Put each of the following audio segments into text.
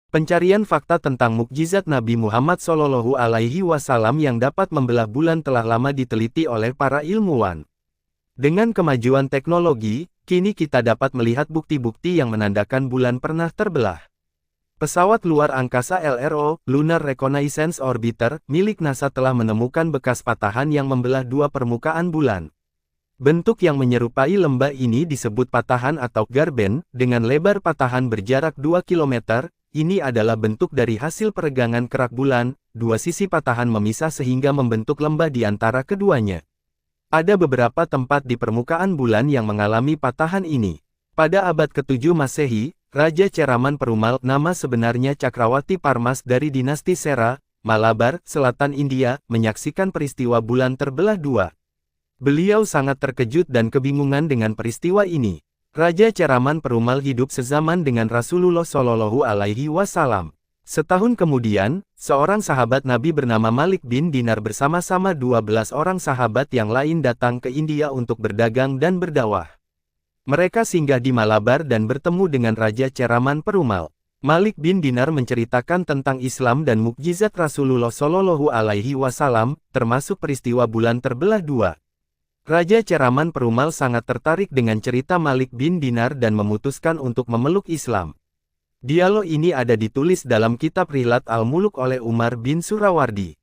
Pencarian fakta tentang mukjizat Nabi Muhammad SAW yang dapat membelah bulan telah lama diteliti oleh para ilmuwan. Dengan kemajuan teknologi, kini kita dapat melihat bukti-bukti yang menandakan bulan pernah terbelah. Pesawat luar angkasa LRO, Lunar Reconnaissance Orbiter, milik NASA telah menemukan bekas patahan yang membelah dua permukaan bulan. Bentuk yang menyerupai lembah ini disebut patahan atau garben, dengan lebar patahan berjarak 2 km. Ini adalah bentuk dari hasil peregangan kerak bulan, dua sisi patahan memisah sehingga membentuk lembah di antara keduanya. Ada beberapa tempat di permukaan bulan yang mengalami patahan ini. Pada abad ke-7 Masehi, Raja Ceraman Perumal, nama sebenarnya Cakrawati Parmas dari dinasti Sera, Malabar, selatan India, menyaksikan peristiwa bulan terbelah dua. Beliau sangat terkejut dan kebingungan dengan peristiwa ini. Raja Ceraman Perumal hidup sezaman dengan Rasulullah SAW. Setahun kemudian, seorang sahabat Nabi bernama Malik bin Dinar bersama-sama 12 orang sahabat yang lain datang ke India untuk berdagang dan berdakwah. Mereka singgah di Malabar dan bertemu dengan Raja Ceraman Perumal. Malik bin Dinar menceritakan tentang Islam dan mukjizat Rasulullah SAW, termasuk peristiwa bulan terbelah dua. Raja Ceraman Perumal sangat tertarik dengan cerita Malik bin Dinar dan memutuskan untuk memeluk Islam. Dialog ini ada ditulis dalam kitab Rihlat Al-Muluk oleh Umar bin Surawardi.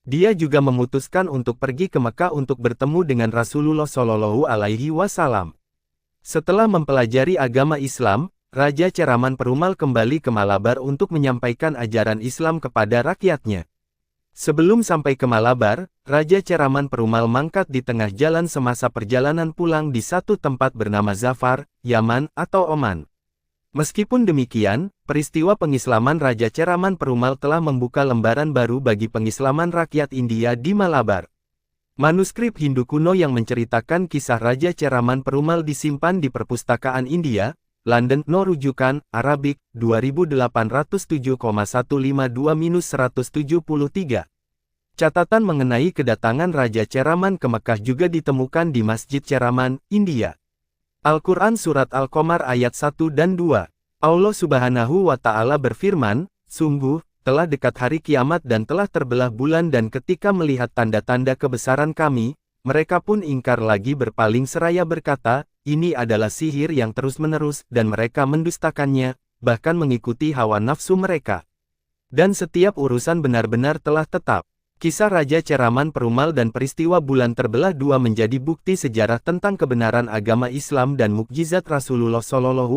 Dia juga memutuskan untuk pergi ke Mekah untuk bertemu dengan Rasulullah SAW. Setelah mempelajari agama Islam, Raja Ceraman Perumal kembali ke Malabar untuk menyampaikan ajaran Islam kepada rakyatnya. Sebelum sampai ke Malabar, Raja Ceraman Perumal mangkat di tengah jalan semasa perjalanan pulang di satu tempat bernama Zafar, Yaman, atau Oman. Meskipun demikian, peristiwa pengislaman Raja Ceraman Perumal telah membuka lembaran baru bagi pengislaman rakyat India di Malabar. Manuskrip Hindu kuno yang menceritakan kisah Raja Ceraman Perumal disimpan di Perpustakaan India, London. No rujukan, Arabic, 2807,152-173. Catatan mengenai kedatangan Raja Ceraman ke Mekah juga ditemukan di Masjid Ceraman, India. Al-Quran Surat Al-Qamar ayat 1 dan 2. Allah Subhanahu wa Ta'ala berfirman, "Sungguh, telah dekat hari kiamat dan telah terbelah bulan, dan ketika melihat tanda-tanda kebesaran kami, mereka pun ingkar lagi berpaling seraya berkata, ini adalah sihir yang terus-menerus, dan mereka mendustakannya, bahkan mengikuti hawa nafsu mereka. Dan setiap urusan benar-benar telah tetap." Kisah Raja Ceraman Perumal dan peristiwa bulan terbelah dua menjadi bukti sejarah tentang kebenaran agama Islam dan mukjizat Rasulullah SAW.